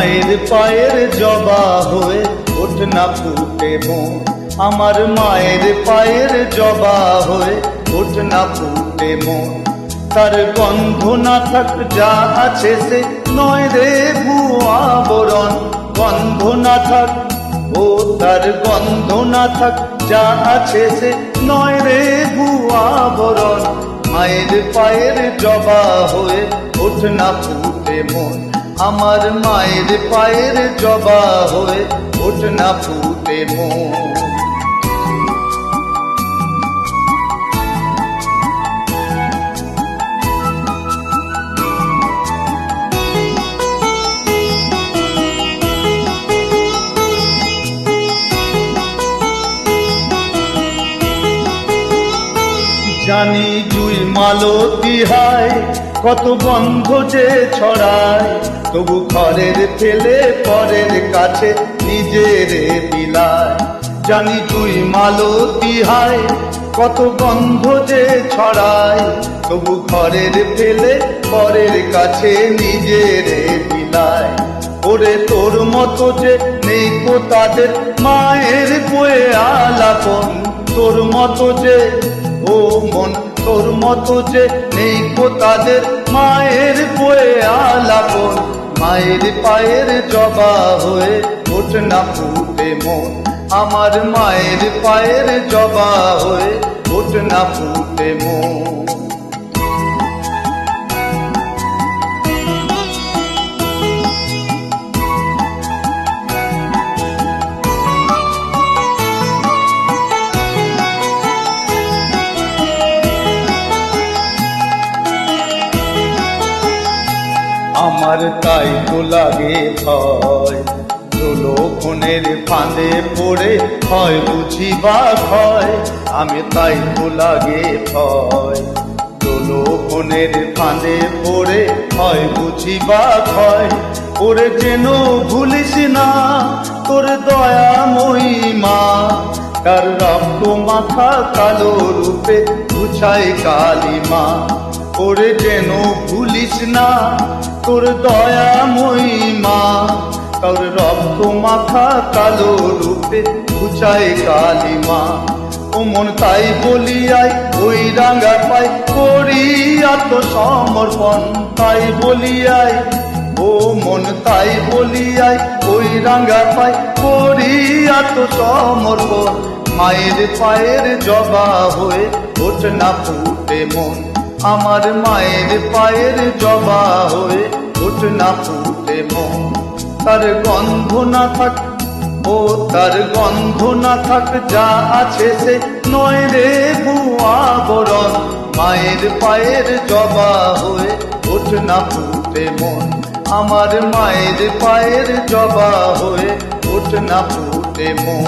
মায়ের পায়ের জবা হয়ে ওঠ না ফুটে মন, আমার মায়ের পায়ের জবা হয়ে ওঠ না ফুটে মন। তার গন্ধ না থাক যা আছে সে নয় রে ভুয়া বরণ, গন্ধ না থাক ও তার গন্ধ না থাক যা আছে সে নয় রে ভুয়া বরণ। মায়ের পায়ের জবা হয়ে ওঠ না ফুটে মন, আমার মায়ের পায়ের জবা হয়ে ওঠ না ফুটে মন। জানি জুই মালতী হায় কত গন্ধ যে ছড়ায়, তবু ঘরের ফেলে পরের কাছে নিজের বিলায়। জানি জুই মালতী হায় কত গন্ধ যে ছড়ায়, তবু ঘরের ফেলে পরের কাছে নিজের বিলায়। ওরে তোর মতো যে নেই কো তাদের মায়ের বয়ে আলাপন, তোর মতো যে ও মন তোর মতো যে নেই কো তাদের মায়ের বয়ে আলাপন। মায়ের পায়ের জবা হয়ে ওঠ না ফুটে মন, আমার মায়ের পায়ের জবা হয়ে ওঠ না ফুটে মন। আমার তাই তো লাগে ভয়, প্রলোভনের ফাঁদে পড়ে হয় বুঝি বা ক্ষয়। আমি তাই তো লাগে ভয়, প্রলোভনের ফাঁদে পড়ে হয় বুঝি বা ক্ষয়। ওরে যেন ভুলিস না তোর দয়াময়ী মা, তার রক্ত মাখা কালো রূপে গুছায় কালিমা। ওরে যেন ভুলিস না তোর দয়াময়ী মা, তোর রক্ত মাখা কালো রূপে গুছায় কালিমা। ও মন তাই বলিয়াই ওই রাঙা পাই করি আত্মসমর্পণ, তাই বলিয়াই ও মন তাই বলিয়াই ওই রাঙা পাই করি আত্মসমর্পণ। মায়ের পায়ের জবা হয়ে ওঠ না ফুটে মন, আমার মায়ের পায়ের জবা হয়ে ওঠ না ফুটে মন। তার গন্ধ না থাক ও তার গন্ধ না থাক যা আছে সে নয় রে ভুয়া বরণ। মায়ের পায়ের জবা হয়ে ওঠ না ফুটে মন, আমার মায়ের পায়ের জবা হয়ে ওঠ না ফুটে মন।